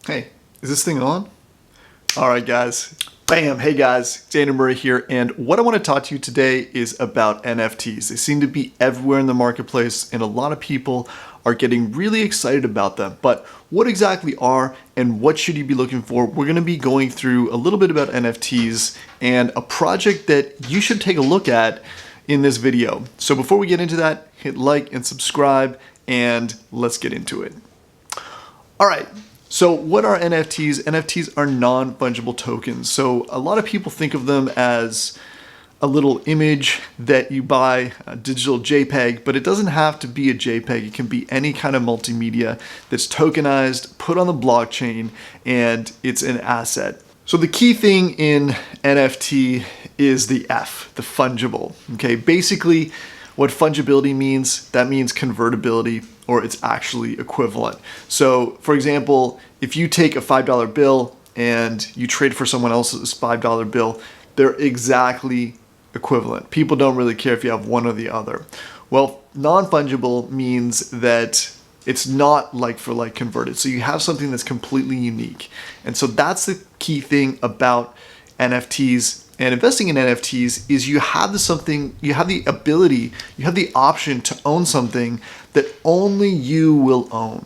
Hey, is this thing on? All right, guys. Bam! Hey guys, it's Andrew Murray here, and what I want to talk to you today is about NFTs. They seem to be everywhere in the marketplace, and a lot of people are getting really excited about them. But what exactly are and what should you be looking for? We're going to be going through a little bit about NFTs and a project that you should take a look at in this video. So before we get into that, hit like and subscribe, and let's get into it. All right. So what are NFTs? NFTs are non-fungible tokens. So a lot of people think of them as a little image that you buy, a digital JPEG, but it doesn't have to be a JPEG. It can be any kind of multimedia that's tokenized, put on the blockchain, and it's an asset. So the key thing in NFT is the F, the fungible. Okay, basically what fungibility means, that means convertibility, or it's actually equivalent. So for example, if you take a $5 bill and you trade for someone else's $5 bill, they're exactly equivalent. People don't really care if you have one or the other. Well, non-fungible means that it's not like for like converted. So you have something that's completely unique. And so that's the key thing about NFTs and investing in NFTs is you have the ability, you have the option to own something that only you will own.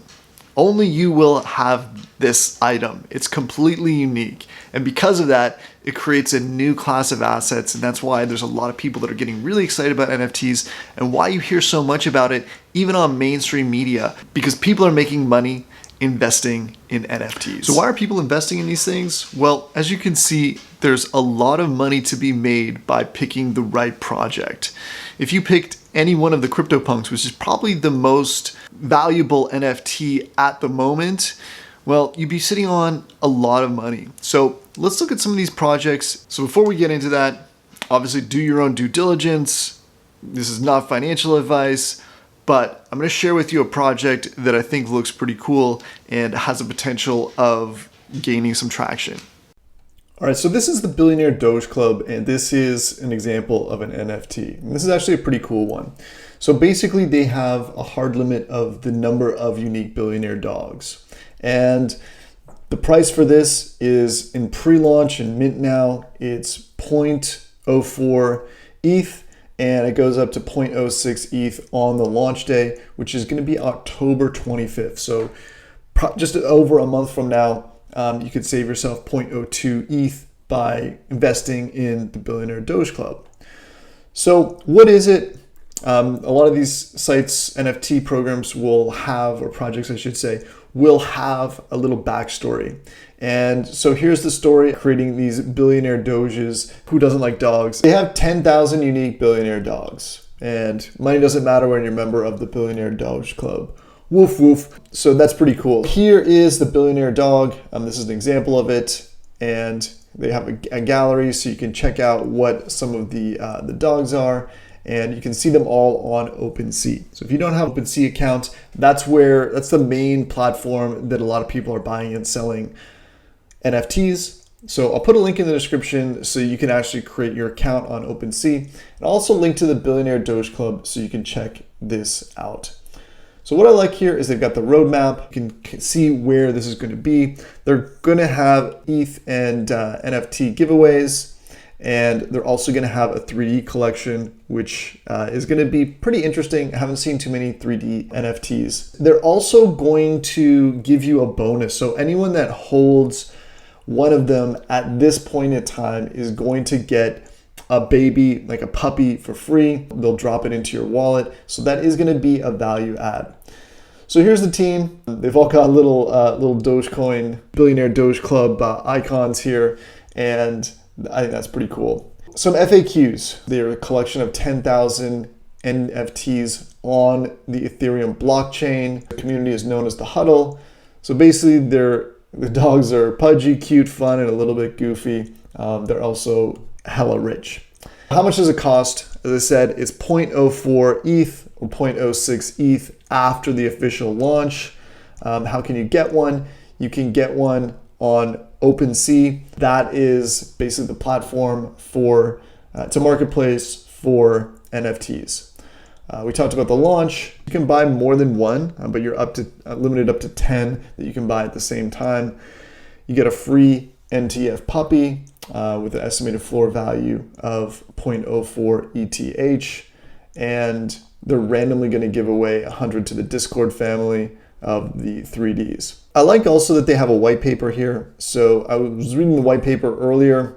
Only you will have this item. It's completely unique. And because of that, it creates a new class of assets. And that's why there's a lot of people that are getting really excited about NFTs and why you hear so much about it, even on mainstream media, because people are making money investing in NFTs. So why are people investing in these things? Well, as you can see, there's a lot of money to be made by picking the right project. If you picked any one of the CryptoPunks, which is probably the most valuable NFT at the moment, well, you'd be sitting on a lot of money. So let's look at some of these projects. So before we get into that, obviously do your own due diligence. This is not financial advice, but I'm going to share with you a project that I think looks pretty cool and has a potential of gaining some traction. All right, so this is the Billionaire Doge Club, and this is an example of an NFT. And this is actually a pretty cool one. So basically they have a hard limit of the number of unique billionaire dogs. And the price for this is in pre-launch and mint now, it's 0.04 ETH, and it goes up to 0.06 ETH on the launch day, which is going to be October 25th. So just over a month from now, you could save yourself 0.02 ETH by investing in the Billionaire Doge Club. So what is it? A lot of these sites, NFT programs will have, or projects I should say, will have a little backstory. And so here's the story, creating these billionaire doges. Who doesn't like dogs? They have 10,000 unique billionaire dogs, and money doesn't matter when you're a member of the Billionaire Doge Club. Woof woof. So that's pretty cool. Here is the billionaire dog. This is an example of it, and they have a gallery so you can check out what some of the dogs are, and you can see them all on OpenSea. So if you don't have an OpenSea account, that's the main platform that a lot of people are buying and selling NFTs. So I'll put a link in the description so you can actually create your account on OpenSea, and I'll also link to the Billionaire Doge Club so you can check this out. So what I like here is they've got the roadmap. You can see where this is going to be. They're going to have ETH and NFT giveaways, and they're also going to have a 3D collection, which is going to be pretty interesting. I haven't seen too many 3D NFTs. They're also going to give you a bonus. So anyone that holds one of them at this point in time is going to get a baby, like a puppy, for free. They'll drop it into your wallet. So that is going to be a value add. So here's the team. They've all got little Dogecoin, Billionaire Doge Club icons here, and I think that's pretty cool. Some FAQs. They're a collection of 10,000 NFTs on the Ethereum blockchain. The community is known as the Huddle. So basically the dogs are pudgy, cute, fun, and a little bit goofy. They're also hella rich. How much does it cost? As I said, it's 0.04 ETH or 0.06 ETH after the official launch. How can you get one? You can get one on OpenSea. That is basically the platform for it's a marketplace for NFTs. We talked about the launch. You can buy more than one, but you're limited up to 10 that you can buy at the same time. You get a free NTF puppy with an estimated floor value of 0.04 ETH, and they're randomly going to give away 100 to the Discord family of the 3Ds. I like also that they have a white paper here. So I was reading the white paper earlier,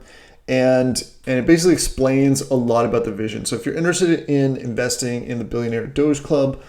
and it basically explains a lot about the vision. So if you're interested in investing in the Billionaire Doge Club,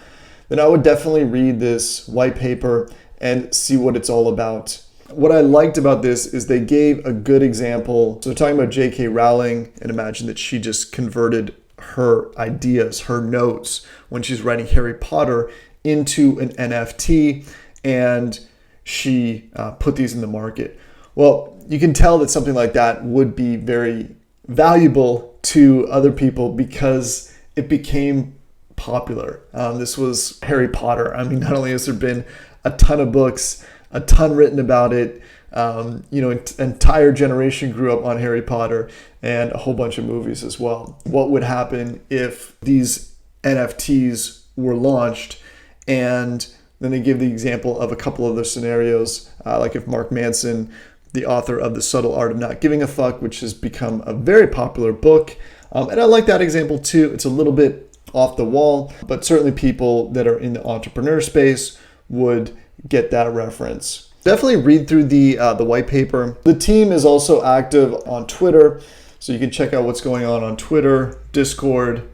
then I would definitely read this white paper and see what it's all about. What I liked about this is they gave a good example. So they're talking about J.K. Rowling, and imagine that she just converted her ideas, her notes when she's writing Harry Potter into an NFT, and she put these in the market. Well, you can tell that something like that would be very valuable to other people because it became popular. This was Harry Potter. I mean, not only has there been a ton of books, a ton written about it, entire generation grew up on Harry Potter, and a whole bunch of movies as well. What would happen if these NFTs were launched? And then they give the example of a couple of other scenarios, like if Mark Manson, the author of The Subtle Art of Not Giving a Fuck, which has become a very popular book. And I like that example too. It's a little bit off the wall, but certainly people that are in the entrepreneur space would get that reference. Definitely read through the white paper. The team is also active on Twitter, so you can check out what's going on Twitter, Discord.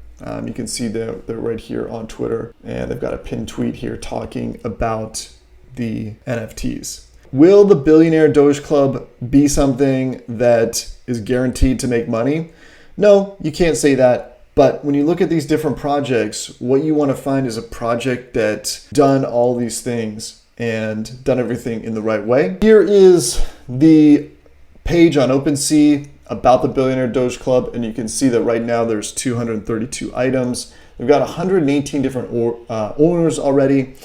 You can see they're right here on Twitter, and they've got a pinned tweet here talking about the NFTs. Will the Billionaire Doge Club be something that is guaranteed to make money? No, you can't say that. But when you look at these different projects, what you want to find is a project that's done all these things and done everything in the right way. Here is the page on OpenSea about the Billionaire Doge Club, and you can see that right now there's 232 items. We've got 118 different owners already,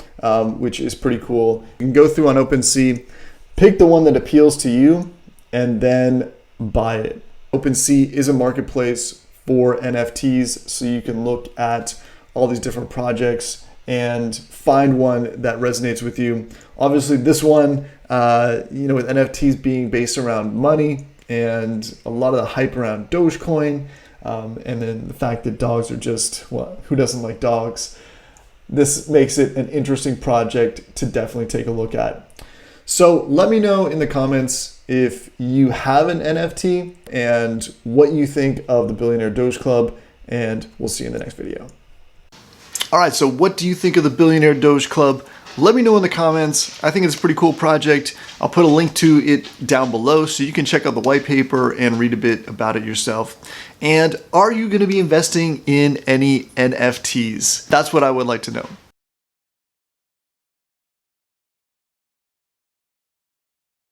which is pretty cool. You can go through on OpenSea, pick the one that appeals to you, and then buy it. OpenSea is a marketplace for NFTs, so you can look at all these different projects and find one that resonates with you. Obviously, this one, with NFTs being based around money and a lot of the hype around Dogecoin, and then the fact that dogs are just, well, who doesn't like dogs? This makes it an interesting project to definitely take a look at. So let me know in the comments if you have an NFT and what you think of the Billionaire Doge Club, and we'll see you in the next video. All right, so what do you think of the Billionaire Doge Club? Let me know in the comments. I think it's a pretty cool project. I'll put a link to it down below so you can check out the white paper and read a bit about it yourself. And are you going to be investing in any NFTs? That's what I would like to know.